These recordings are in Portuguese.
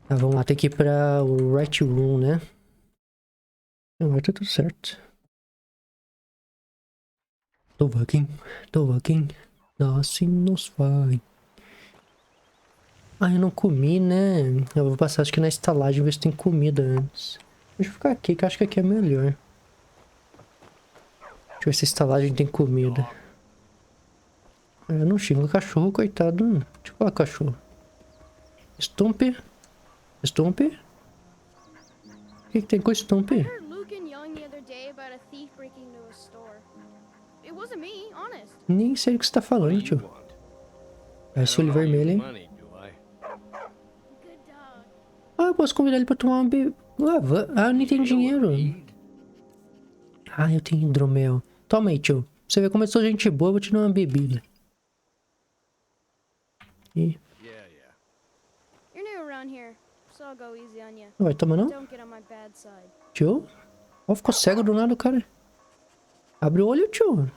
Tá, vamos lá, tem que ir pra o Whiterun, né? Agora tá tudo certo. Tô aqui, assim nos vai. Ah, eu não comi, né? Eu vou passar, acho que na estalagem, ver se tem comida antes. Deixa eu ficar aqui, que eu acho que aqui é melhor. Deixa eu ver se a estalagem tem comida. Eu não xingo o cachorro, coitado. Deixa eu falar cachorro. Stomp. Stomp. O que tem com Stomp? I heard Luke and Young the other day about a thief breaking into a store. It wasn't me, honest. Nem sei o que você tá falando, tio. Esse olho vermelho, hein? Good dog. Ah, eu posso convidar ele pra tomar uma bebida. Ah, eu não tenho dinheiro. Ah, eu tenho hidromel. Toma aí, tio. Você vê como eu sou gente boa, eu vou te dar uma bebida. E... You're new around here, so I'll go easy on you. Não vai tomar, não? Don't get on my bad side. Tio? Ó, ficou cego do nada, cara. Abre o olho, tio.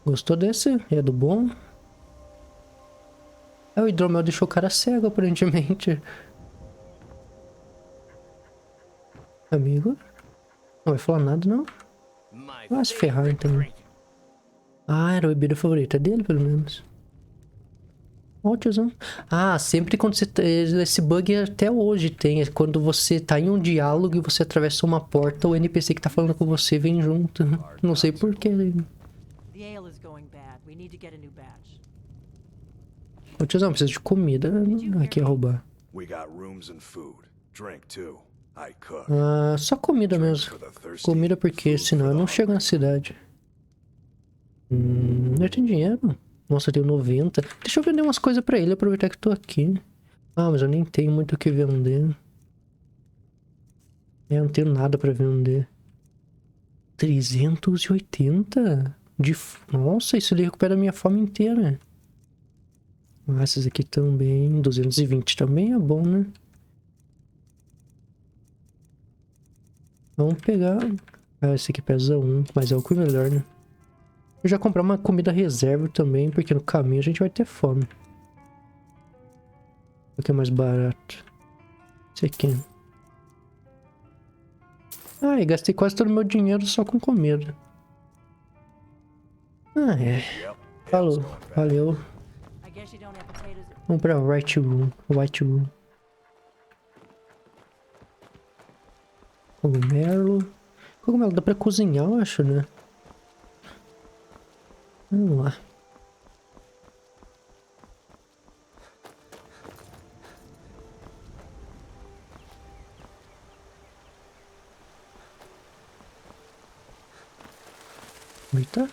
Gostou desse? É do bom? É, o hidromel deixou o cara cego, aparentemente. Amigo? Não vai falar nada, não? Ah, se ferrar, então. Ah, era a bebida favorita dele, pelo menos. Ó, tiozão. Ah, sempre quando você... Esse bug até hoje tem. É quando você tá em um diálogo e você atravessa uma porta, o NPC que tá falando com você vem junto. Não sei porquê. Ô, tiozão, precisa de comida. Aqui é roubar. Ah, só comida mesmo. Comida porque senão eu não chego na cidade. Eu tenho dinheiro. Nossa, eu tenho 90. Deixa eu vender umas coisas pra ele, aproveitar que tô aqui. Ah, mas eu nem tenho muito o que vender. Eu não tenho nada pra vender. 380? Nossa, isso ali recupera a minha fome inteira. Ah, esses aqui também. 220 também é bom, né? Vamos pegar... Ah, esse aqui pesa 1, mas é o que é melhor, né? Eu já comprar uma comida reserva também, porque no caminho a gente vai ter fome. O que é mais barato? Esse aqui. Ah, e gastei quase todo o meu dinheiro só com comida. Ah, é. Falou. Valeu. Vamos pra Whiterun. Cogumelo. Cogumelo dá pra cozinhar, eu acho, né? Vamos lá. Eita.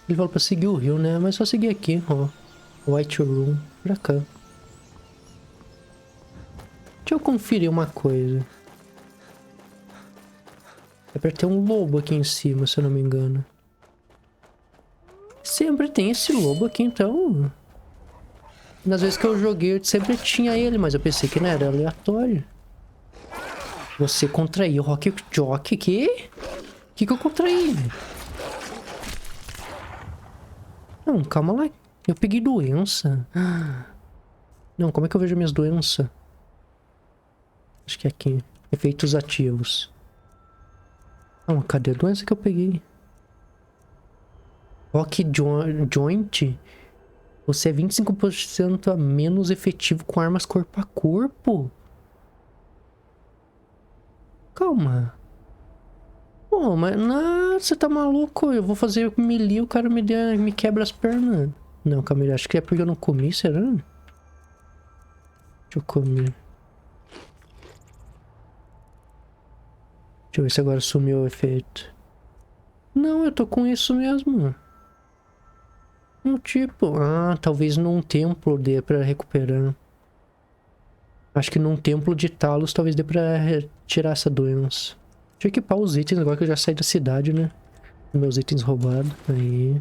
Ele falou pra seguir o rio, né? Mas só seguir aqui, ó. Whiterun. Pra cá. Deixa eu conferir uma coisa. É pra ter um lobo aqui em cima, se eu não me engano. Sempre tem esse lobo aqui, então... Nas vezes que eu joguei, eu sempre tinha ele, mas eu pensei que não era aleatório. Você contraiu Rock Jock, que? Que eu contraí? Não, calma lá. Eu peguei doença. Não, como é que eu vejo minhas doenças? Acho que é aqui. Efeitos ativos. Não, cadê a doença que eu peguei? Rock Joint. Você é 25% a menos efetivo com armas corpo a corpo? Calma. Pô, mas não, você tá maluco? Eu vou fazer melee, o cara me quebra as pernas. Não, calma aí, acho que é porque eu não comi, será? Deixa eu comer. Deixa eu ver se agora sumiu o efeito. Não, eu tô com isso mesmo. Tipo... Ah, talvez num templo dê pra recuperar. Acho que num templo de Talos talvez dê pra tirar essa doença. Deixa eu equipar os itens agora que eu já saí da cidade, né? Meus itens roubados. Aí.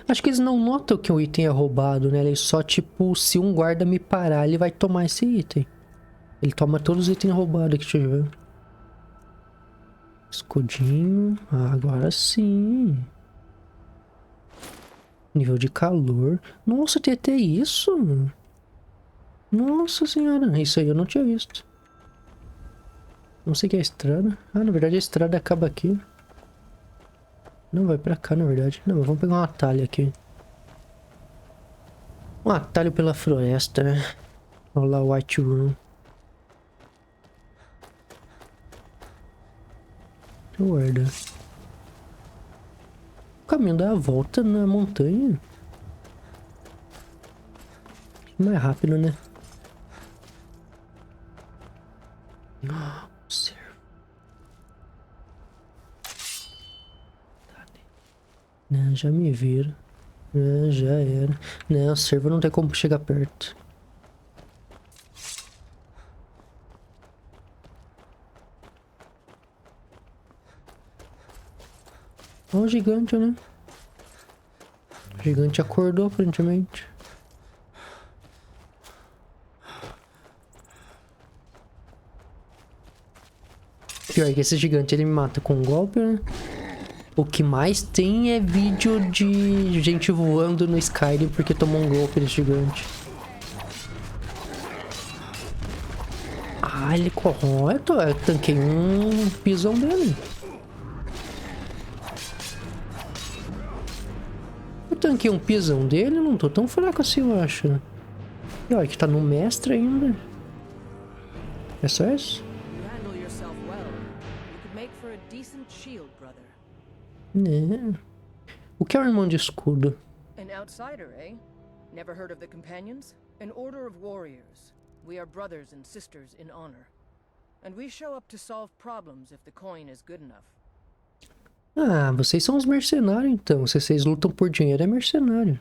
Acho que eles não notam que o item é roubado, né? Eles só, tipo, se um guarda me parar, ele vai tomar esse item. Ele toma todos os itens roubados que tiver. Escudinho. Ah, agora sim. Nível de calor. Nossa, tem até isso. Nossa senhora. Isso aí eu não tinha visto. Não sei o que é a estrada. Ah, na verdade a estrada acaba aqui. Não, vai pra cá, na verdade. Não, vamos pegar um atalho aqui. Um atalho pela floresta, né? Olha lá o Whiterun. Guarda. O caminho dá a volta na montanha. Mais rápido, né? Observa. Não, já me viram. Não, já era. Não, o servo não tem como chegar perto. Olha o gigante, né? O gigante acordou, aparentemente. Pior que esse gigante, ele me mata com um golpe, né? O que mais tem é vídeo de gente voando no Skyrim porque tomou um golpe desse gigante. Ah, ele corrói. Eu tanquei um pisão dele. Eu tanquei um pisão dele, não tô tão fraco assim, eu acho. E olha que tá no mestre ainda. É só isso? Né? O que é o irmão de escudo? An outsider, eh? Never heard of the companions? An order of warriors. We are brothers and sisters in honor. And we show up to solve problems if the coin is good enough. Ah, vocês são os mercenários então. Se vocês lutam por dinheiro, é mercenário.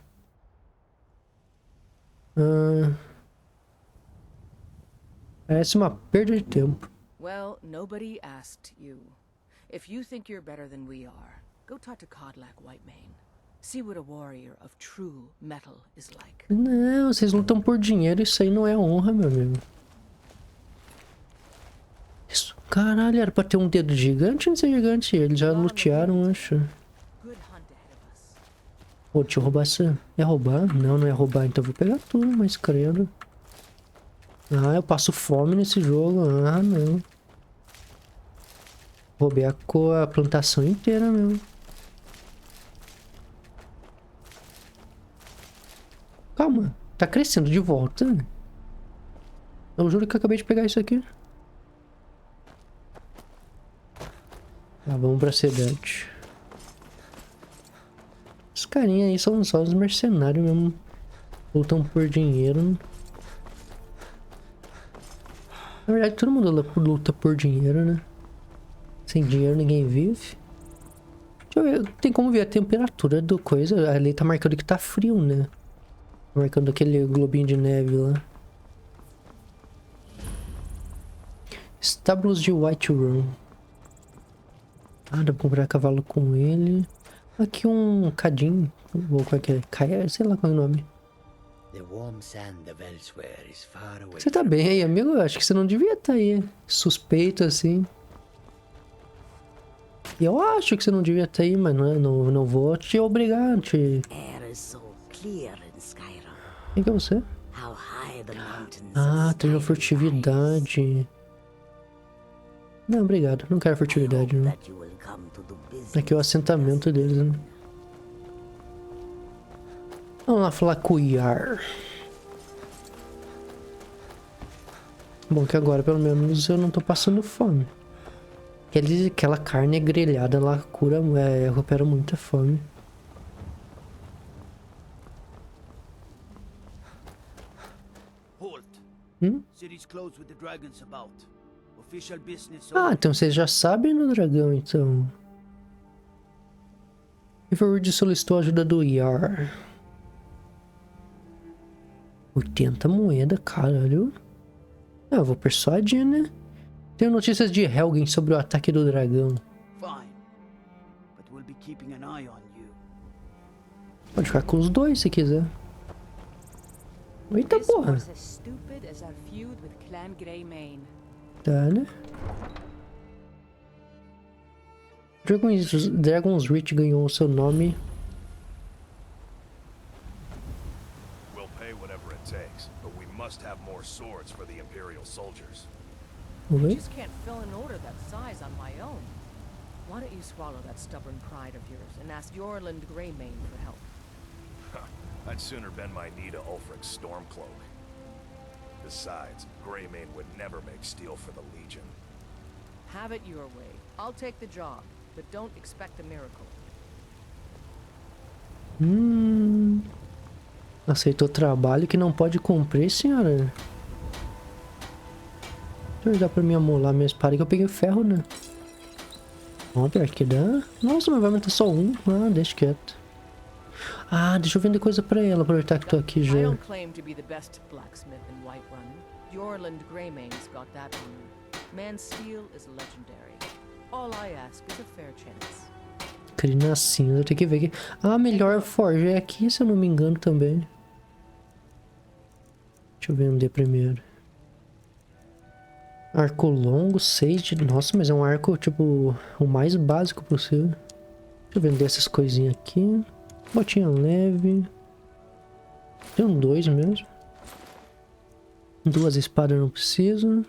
Parece uma perda de tempo. Well, nobody asked you. If you think you're better than we are, go talk to Codlack Whitemane. See what a warrior of true metal is like. Não, vocês lutam por dinheiro, isso aí não é honra, meu amigo. Isso, caralho, era pra ter um dedo gigante ou não ser gigante? Eles já lutearam, acho. Pô, deixa eu roubar essa. É roubar? Não, não é roubar, então eu vou pegar tudo, mas credo. Ah, eu passo fome nesse jogo. Ah, não. Roubei a plantação inteira mesmo. Calma, tá crescendo de volta. Eu juro que eu acabei de pegar isso aqui. Tá, vamos pra cidade. Os carinha aí são só os mercenários mesmo. Lutam por dinheiro. Na verdade, todo mundo luta por dinheiro, né? Sem dinheiro ninguém vive. Deixa eu ver, tem como ver a temperatura do coisa. Ali tá marcando que tá frio, né? Tá marcando aquele globinho de neve lá. Estábulos de Whiterun. Ah, dá pra comprar cavalo com ele. Aqui um cadinho. Ou qual que é? Caia, sei lá qual é o nome. Você tá bem aí, amigo? Eu acho que você não devia estar aí. Suspeito assim. Eu acho que você não devia estar aí, mas não vou te obrigar. O que é você? Ah, tem uma furtividade. Não, obrigado. Não quero furtividade, não. Aqui é o assentamento deles, né? Vamos lá falar com o Jarl. Bom, que agora pelo menos eu não tô passando fome. Aquela carne grelhada lá cura, recupera muita fome. Ah, então vocês já sabem do dragão, então. Riverwood solicitou a ajuda do Jarl. 80 moeda, caralho. Ah, eu vou persuadir, né? Tenho notícias de Helgen sobre o ataque do dragão. Pode ficar com os dois se quiser. Eita porra. Tá, né? Dragon's Reach ganhou o seu nome. We'll pay whatever it takes, but we must have more swords for the Imperial soldiers. I Oi? just can't fill an order that size on my own. Why don't you swallow that stubborn pride of yours and ask Yorland Greymane for help? I'd sooner bend my knee to Ulfric's Stormcloak. Besides, Greymane would never make steel for the Legion. Have it your way. I'll take the job, but don't expect a miracle. Aceitou trabalho que não pode cumprir, senhora. Deixa eu dar pra mim amolar minha espada que eu peguei o ferro, né? Ó, pior que dá. Nossa, mas vai aumentar só um. Ah, deixa quieto. Ah, deixa eu vender coisa pra ela, aproveitar que tô aqui I já. don't claim to be the best blacksmith in Whiterun. Yorland Greymane's got that honor. Man's steel is legendary. All I ask is a fair chance. Crina cinza, eu tenho que ver aqui. Ah, melhor forja é aqui, se eu não me engano também. Deixa eu vender primeiro. Arco longo, 6 de... Nossa, mas é um arco, tipo, o mais básico possível. Deixa eu vender essas coisinhas aqui. Botinha leve. Tem um 2 mesmo. 2 espadas eu não preciso.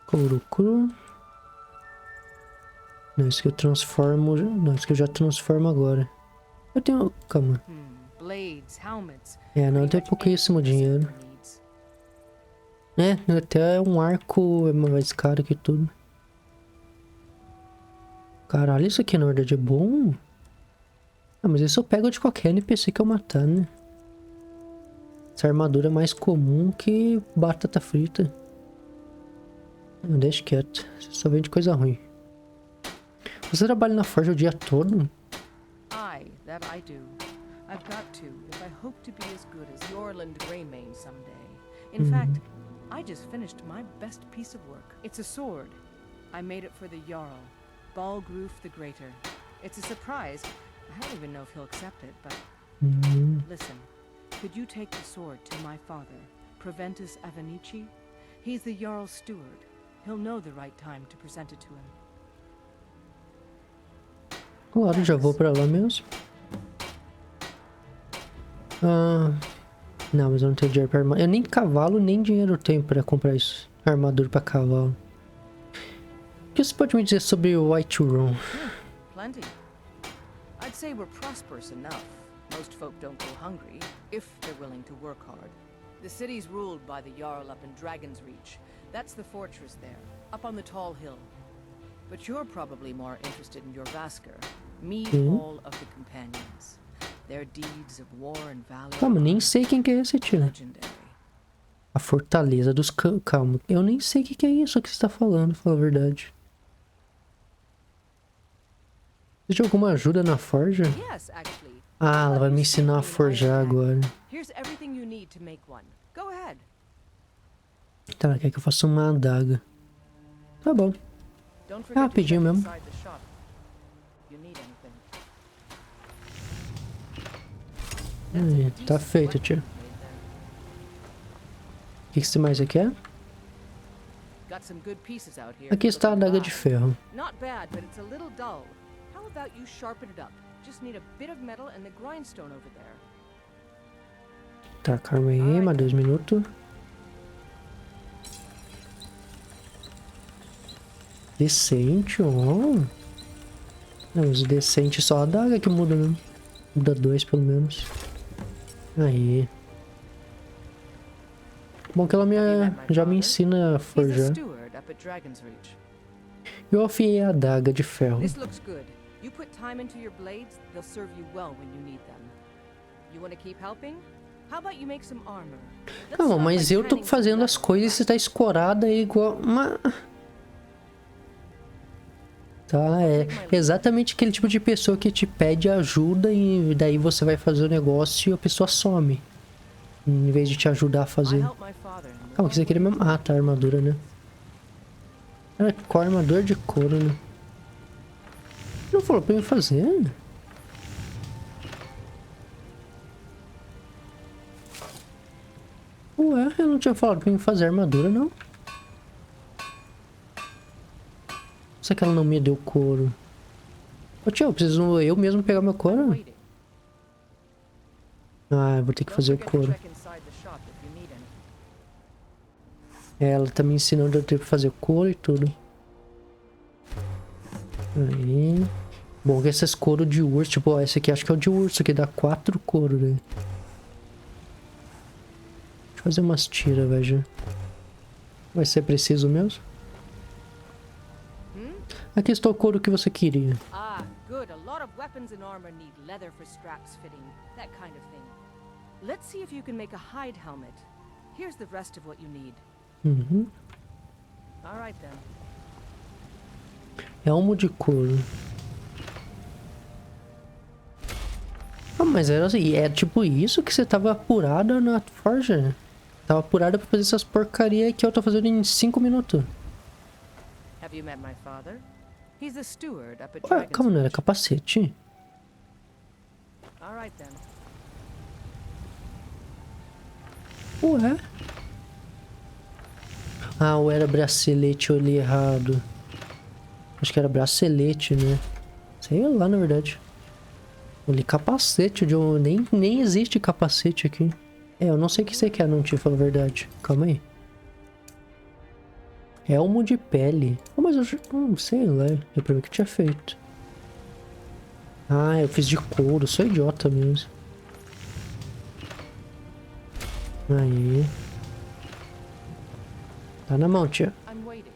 Couro cru. Não, isso que eu transformo... Não, isso que eu já transformo agora. Eu tenho... Calma. Blades, helmets. É, não, eu tenho pouquíssimo dinheiro. É, até um arco é mais caro que tudo. Caralho, isso aqui na verdade é bom. Ah, mas isso eu pego de qualquer NPC que eu matar, né? Essa armadura é mais comum que batata frita. Não, deixa quieto. Você só vende coisa ruim. Você trabalha na forja o dia todo? That I do. I've got to if I hope to be as good as Yorland Greymane someday. In fact, I just finished my best piece of work. It's a sword. I made it for the Jarl, Balgruf the Greater. It's a surprise. I don't even know if he'll accept it, but... Listen, could you take the sword to my father, Proventus Avenici? He's the Jarl's steward. He'll know the right time to present it to him. Claro, já vou pra lá mesmo. Ah, não, mas eu não tenho dinheiro pra armadura. Eu nem cavalo, nem dinheiro tenho pra comprar isso. Armadura pra cavalo. O que você pode me dizer sobre o Whiterun? Plenty. I'd say we're prosperous enough. Most folk don't go hungry, if they're willing to work hard. The city's ruled by the Jarl up in Dragon's Reach. That's the fortress there, up on the tall hill. But you're probably more interested in your Vasker. Meet all of the companions. Their deeds of war and valor. Calma, nem sei quem que é esse tio. Legendary. A Fortaleza dos... Calma, eu nem sei o que é isso que você tá falando, pra falar a verdade. Você tem alguma ajuda na forja? Yes, actually. Ah, ela vai me ensinar a forjar agora. Here's everything you need to make one. Go ahead. Tá, ela quer que eu faça uma adaga. Tá bom. Don't Ah, forget to rapidinho check mesmo. inside the shop if you need anything. Aí, tá feito, tio. O que você mais quer? Got some good pieces out here. Aqui está a adaga de ferro. Not bad, but it's a little dull. How about you sharpen it up? Just need a bit of metal and the grindstone over there. Tá, calma aí, mais 2 minutos. Decente, ó. Não, mas decente só a adaga que muda, né? Muda 2 pelo menos. Aí. Bom que ela já me ensina a He's a forjar. steward up at Dragon's Reach. Eu afiei a adaga de ferro. This looks good. You put time into your blades, they'll serve you well when you need them. You want to keep helping? How about you make some armor? Let's Calma, start mas by eu tô tanning some fazendo as leather. coisas e você tá escorada aí igual... Tá, é exatamente aquele tipo de pessoa que te pede ajuda e daí você vai fazer o negócio e a pessoa some. Em vez de te ajudar a I fazer. help my father in the Calma, que você queria mesmo... Ah, tá, armadura, né? É, com armadura de couro, né? Não falou pra eu fazer? Ué, eu não tinha falado pra eu fazer armadura, não. Só que ela não me deu couro. Ô tio, eu preciso eu mesmo pegar meu couro? Waiting. Ah, eu vou ter que Don't fazer o forget to couro. check inside the shop if you need any. Ela tá me ensinando a ter que fazer couro e tudo. Aí. Bom, que essas couro de urso, tipo, ó, esse aqui acho que é o de urso, que dá 4 couro, né? Deixa eu fazer umas tiras, velho. Vai ser preciso mesmo? Aqui está o couro que você queria. Ah, good. A lot of weapons and armor need leather for straps fitting, that kind of thing. Let's see if you can make a hide helmet. Here's the rest of what you need. Uhum. All right then. Elmo de couro. Ah, mas era assim, é tipo isso que você tava apurada na forja? Tava apurada pra fazer essas porcaria que eu tô fazendo em 5 minutos. Have you met my father? He's the steward up at Ué, Dragon's calma, não era Ridge. capacete? All right then. Ué? Ah, ou era bracelete, eu olhei errado. Acho que era bracelete, né? Sei lá, na verdade. Eu li capacete, de um... nem existe capacete aqui. É, eu não sei o que você quer, não te falar a verdade. Calma aí. Elmo de pele. Oh, mas eu não sei lá. Eu pra mim que tinha feito. Ah, eu fiz de couro. Sou idiota mesmo. Aí. Tá na mão, tia. I'm waiting.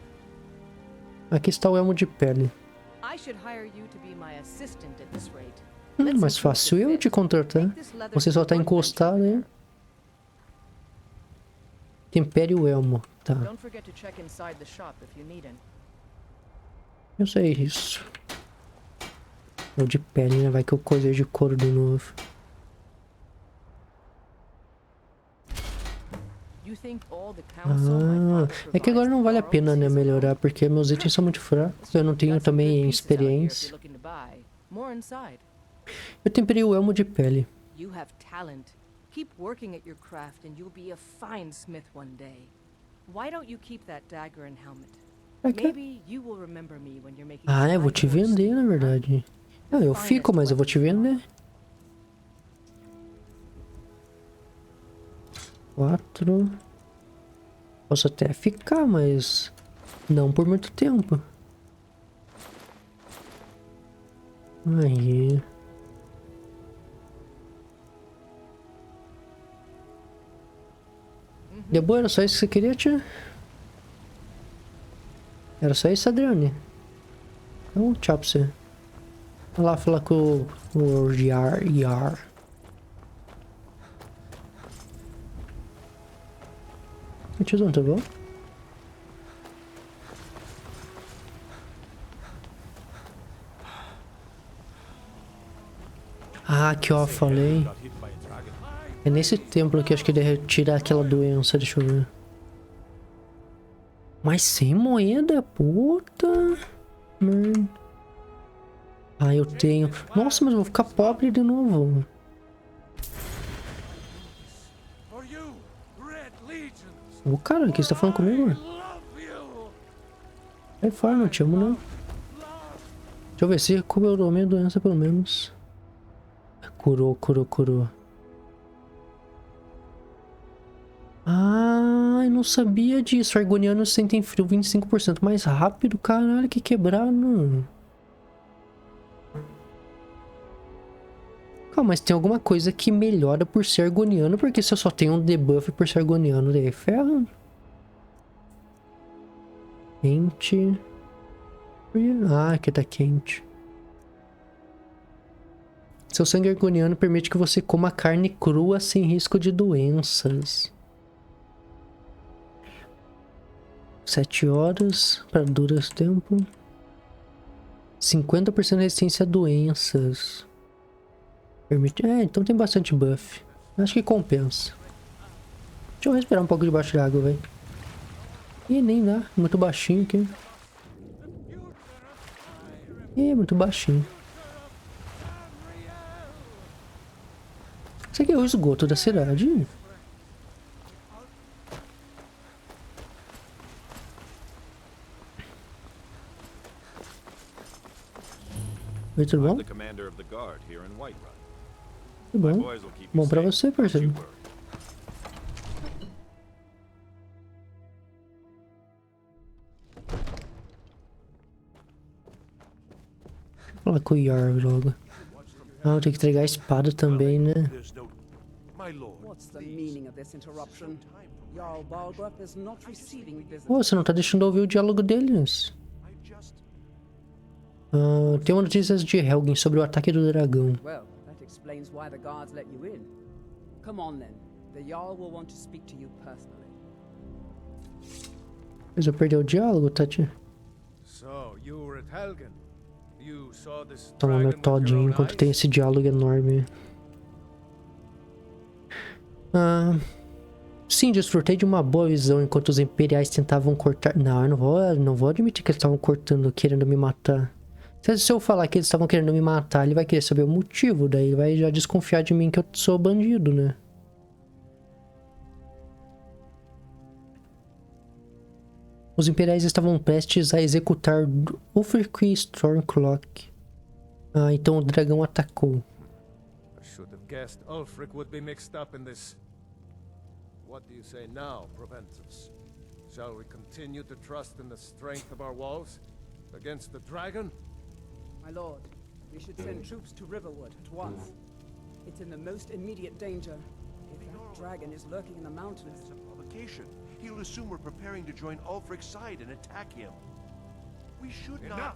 Aqui está o elmo de pele. I should hire you to be my assistant at this rate. Mais fácil eu te contratar. Você só tá encostado, né? Tempere o elmo. Tá. Don't forget to check inside the shop if you need any. Eu sei isso. É o de pele, né? Vai que eu coisei de couro de novo. You think all the counsel my Ah, father é que agora não vale a provides pena, né, Jarl is melhorar, porque meus itens são muito fracos. Eu não tenho Got some good também pieces out here if experiência. you're looking to buy. More inside. Eu temperei o elmo de pele. You have talent. Keep working at your craft and you'll be a fine smith one day. Why don't you keep that dagger and helmet? Pra quê? Maybe you will remember me when you're making Ah, eu vou te fine horse vender, na steel, huh? verdade. Não, eu fico, mas eu vou te vender. 4. Posso até ficar, mas não por muito tempo. Aí. Deu boa, era só isso que você queria, tia? Era só isso, Adriane? Então, tchau pra você. Vai lá falar com o Jarl. Tiozão, tá bom? Ah, aqui ó, falei. É nesse templo que acho que deve tirar aquela doença, deixa eu ver. Mas sem moeda, puta. Mano. Ah, eu tenho. Nossa, mas eu vou ficar pobre de novo. Ô, cara, o que você tá falando comigo? Sai fora, não te amo não. Deixa eu ver se curou a minha doença pelo menos. Curou. Ah, eu não sabia disso. Argonianos sentem frio 25% mais rápido. Caralho, que quebrado. Calma, mas tem alguma coisa que melhora por ser argoniano. Porque se eu só tenho um debuff por ser argoniano, daí ferra. Quente. Ah, aqui tá quente. Seu sangue argoniano permite que você coma carne crua sem risco de doenças. 7 horas para durar esse tempo. 50% de resistência a doenças. Permite... É, então tem bastante buff. Acho que compensa. Deixa eu respirar um pouco debaixo d'água, velho. Ih, nem dá. Muito baixinho aqui. Ih, muito baixinho. Isso aqui é o esgoto da cidade. Oi, tudo bom? the commander of the guard here in Whiterun. Tudo My bom? boys will keep you Bom pra safe, você, don't you parceiro. worry. Vou falar com o Jarl logo. Ah, eu tenho que entregar a espada também, né? There's no... My lord, What's the meaning of this interruption? Jarl Balgruuf is not receiving visitors. Pô, você não tá deixando eu ouvir o diálogo deles. I just... Tem uma notícia de Helgen sobre o ataque do dragão. Well, that explains why the guards let you in. Come on then. The Jarl will want to speak to you personally. Mas eu perdi o diálogo, Tati. So, you were at Helgen. You saw this Tomando dragon with your todinho own enquanto tem eyes? esse diálogo enorme. Sim, desfrutei de uma boa visão enquanto os imperiais tentavam cortar... Não, eu não vou admitir que eles estavam cortando, querendo me matar. Se eu falar que eles estavam querendo me matar, ele vai querer saber o motivo, daí ele vai já desconfiar de mim que eu sou bandido, né? Os imperiais estavam prestes a executar Ulfric Stormcloak. Então o dragão atacou. I should have guessed Ulfric would be mixed up in this. What do you say now, Proventus? Shall we continue to trust in the strength of our walls against the dragon? My lord, we should send troops to Riverwood at once. It's in the most immediate danger. If that dragon is lurking in the mountains... It's a provocation. He'll assume we're preparing to join Ulfric's side and attack him. We should not... Enough!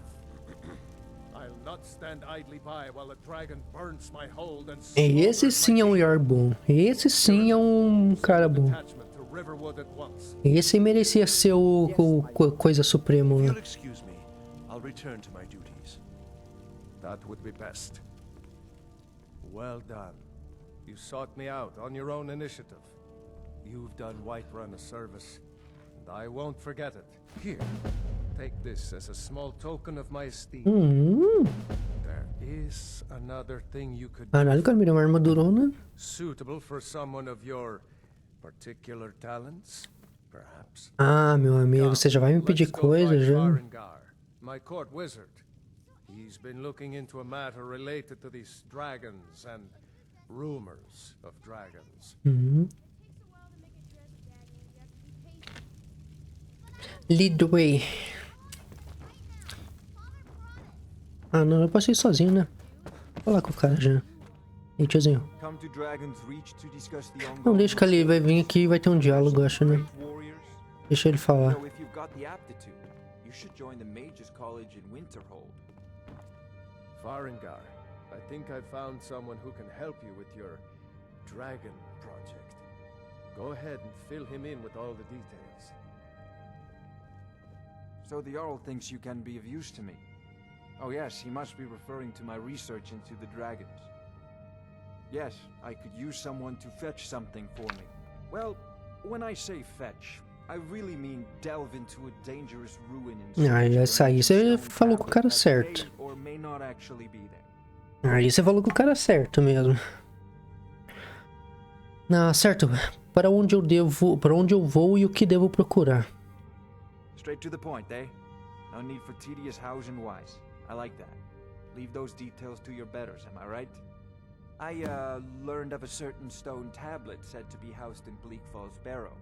I'll not stand idly by while the dragon burns my hold and Esse sim é um Jarl bom. Esse sim é um cara bom. detachment to Riverwood at once. Esse merecia ser o coisa supremo, If né? you'll excuse me, I'll return to my duties. That would be best. Well done. You sought me out on your own initiative. You've done Whiterun a service, and I won't forget it. Here, take this as a small token of my esteem. There is another thing you could Caralho, o cara me deu uma armadurona. suitable for someone of your particular talents, perhaps. Meu amigo, você já vai me pedir Let's go coisa find já? Farengar, my court wizard. He's been looking into a matter related to these dragons and rumors of dragons. Lead the way. Não, eu passei sozinho, né? Vou falar com o cara já. E tiozinho. Come to Dragon's Reach to discuss the Não, ongoing deixa que ele vai vir aqui e vai ter um diálogo, eu acho, né? warriors. Deixa ele falar. So if you've got the aptitude, you should join the Mages College in Winterhold. Farengar, I think I found someone who can help you with your dragon project. Go ahead and fill him in with all the details. So the Jarl thinks you can be of use to me. Oh yes, he must be referring to my research into the dragons. Yes, I could use someone to fetch something for me. Well, when I say fetch, I really mean delve into a dangerous ruin in Essa aí você falou com o cara certo. or may not actually be there. Aí você falou com o cara certo mesmo. Certo. Para onde eu vou e o que devo procurar? Straight to the point, eh? No need for tedious hows and whys. I like that. Leave those details to your betters, am I right? I, learned of a certain stone tablet said to be housed in Bleak Falls Barrow.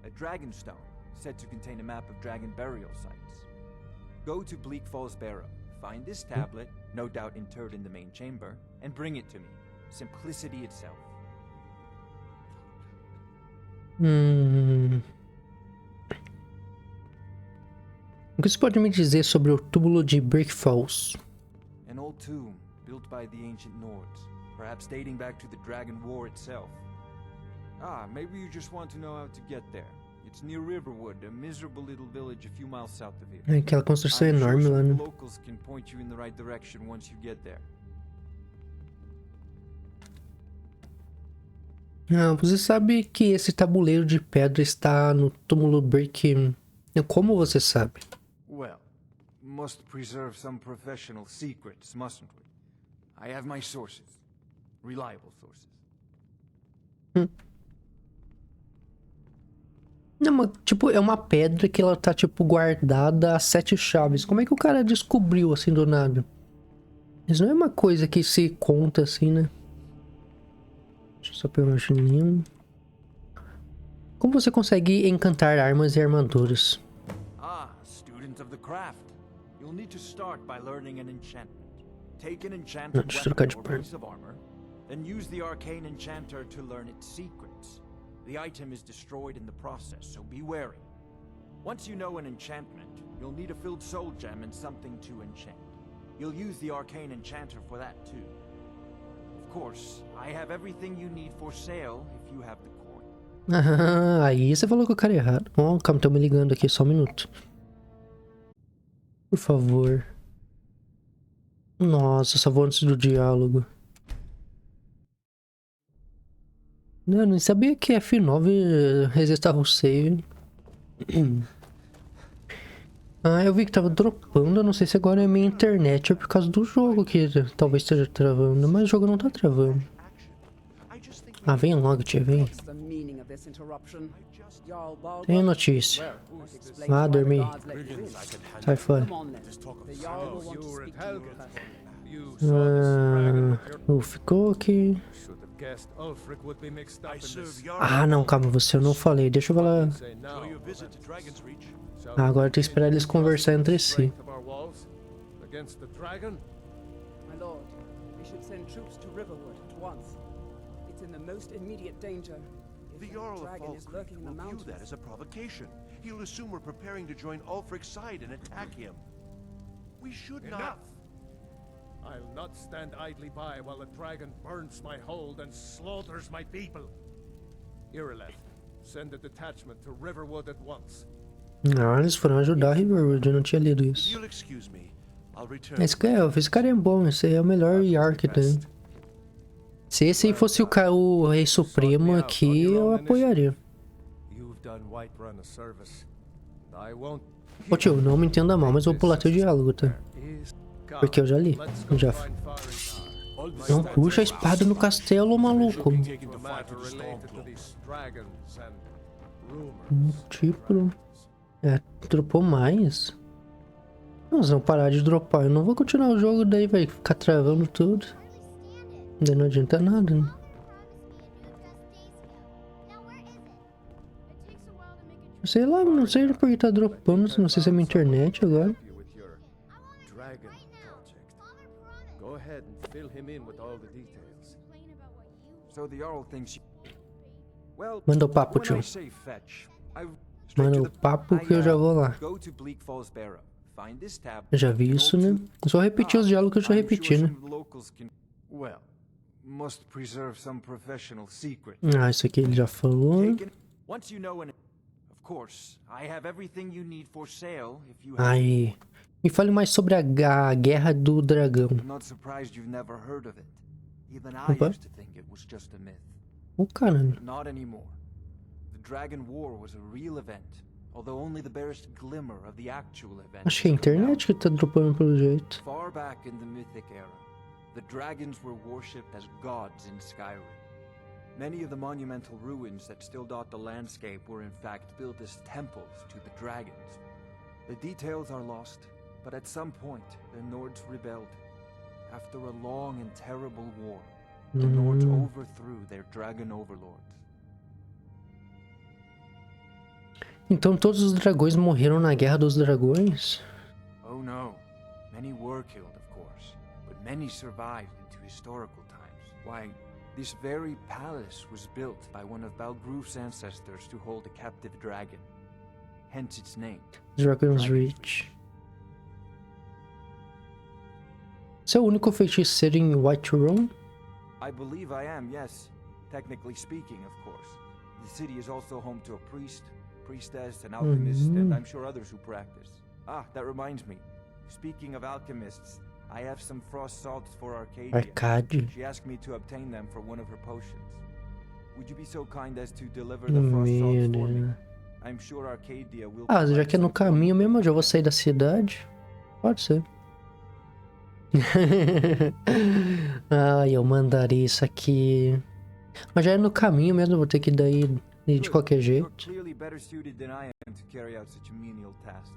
A dragon stone, said to contain a map of dragon burial sites. Go to Bleak Falls Barrow, find this tablet, no doubt interred in the main chamber, and bring it to me. Simplicity itself. O que você pode me dizer sobre o túmulo de Bleak Falls? An old tomb, built by the ancient Nords, perhaps dating back to the Dragon War itself. Maybe you just want to know how to get there. It's near Riverwood, a miserable little village a few miles south of here. Aquela construção I'm sure enorme lá, some né? locals can point you in the right direction once you get there. Você sabe que esse tabuleiro de pedra está no túmulo Break... Como você sabe? Well, must preserve some professional secrets, mustn't we? I have my sources. Reliable sources. Não, mas, tipo, é uma pedra que ela tá, tipo, guardada a 7 chaves. Como é que o cara descobriu, assim, do nada? Isso não é uma coisa que se conta assim, né? Deixa eu só pegar um nenhum. Como você consegue encantar armas e armaduras? Ah, student of the craft. You'll need to start by learning an enchantment. Take an enchanted Deixa eu trocar de weapon or par. piece of armor, then use the arcane enchanter to learn its secrets. The item is destroyed in the process, so be wary. Once you know an enchantment, you'll need a filled soul gem and something to enchant. You'll use the arcane enchanter for that too. Of course, I have everything you need for sale if you have the coin. Ah, aí você falou que o cara é errado. Ó, calma, estão me ligando aqui, só um minuto. Por favor. Nossa, só vou antes do diálogo. Eu nem sabia que F9 resistava o save. Ah, eu vi que tava dropando. Eu não sei se agora é minha internet ou por causa do jogo que talvez esteja travando. Mas o jogo não tá travando. Ah, vem logo, tia, vem. What's the meaning of this interruption? Jarl Balgruuf? Tem notícia. That explains Vá why the dormir. guards let you in. Sai fora. Come on then. The Jarl will want to speak to you personally. You saw this dragon with your... Ficou aqui. Should have guessed Ulfric would be mixed up I in serve this. Jarl. Ah, não, calma, você eu não falei. Deixa eu falar. Say now. Enjoy your visit to Dragon's Reach. Ah, agora tem que esperar eles conversar entre si. Strength of our walls against the dragon? My lord, we should send troops to Riverwood at once. It's in the most immediate danger. The If Jarl that of dragon is Falkreath lurking in the will view mountains. that as a provocation. He'll assume we're preparing to join Ulfric's side and attack him. We should Enough! not... I'll not stand idly by while the dragon burns my hold and slaughters my people. Irileth, send a detachment to Riverwood at once. Não, eles foram ajudar a Riverwood, eu não tinha lido If isso. you'll excuse me, I'll return... Esse cara é bom, esse aí é o melhor Jarl que tem. Se esse aí fosse o Rei Supremo aqui, eu apoiaria. You've done Whiterun a service, and I won't... Ô tio, não me entenda mal, mas vou pular teu diálogo, tá? Porque eu já li. Já. Não puxa a espada no castelo, maluco. Tipo... É, dropou mais? Não, se não parar de dropar, eu não vou continuar o jogo, daí vai ficar travando tudo. Daí não adianta nada, né? Sei lá, não sei por que tá dropando, não sei se é minha internet agora. Go ahead and fill him in with all the details. So the Jarl thinks you... Well, Manda o papo, when tio. I say fetch, I... Manda o papo que eu já vou lá. Go to Bleak Falls Barrow. Find this tab. Eu já vi isso, né? Eu só repeti os diálogos que eu já repeti, né? Well, must preserve some professional secret. Ah, isso aqui ele já falou. Once you know an... Of course, I have everything you need for sale if you have... Aí. Me fale mais sobre a Guerra do Dragão. I'm not surprised you've never heard of it. Even I Opa. used to think it was just a myth. Ô, caralho. Not anymore. The Dragon War was a real event, although only the barest glimmer of the actual event. Acho que é a internet que tá dropando pelo jeito. Far back in the Mythic era, the dragons were worshipped as gods in Skyrim. Many of the monumental ruins that still dot the landscape were in fact built as temples to the dragons. The details are lost, but at some point the Nords rebelled. After a long and terrible war, the Nords overthrew their dragon overlords. Então todos os dragões morreram na Guerra dos Dragões? Oh no. Many were killed, of course, but many survived into historical times. Why, this very palace was built by one of Balgruf's ancestors to hold a captive dragon. Hence its name. Dragon's Reach. Você é o único feiticeiro em Whiterun? I believe I am, yes. Technically speaking, of course. The city is also home to a priest, priestess, an alchemist, and I'm sure others who practice. Ah, that reminds me. Speaking of alchemists, I have some frost salts for Arcadia. Arcade. She asked me to obtain them for one of her potions. Would you be so kind as to deliver the frost salts for me? I'm sure Arcadia will... Ah, já que é no caminho mesmo, eu já vou sair da cidade. Pode ser. Ai, eu mandaria isso aqui. Mas já é no caminho mesmo, eu vou ter que daí ir de qualquer You're jeito. clearly better suited than I am to carry out such a menial task.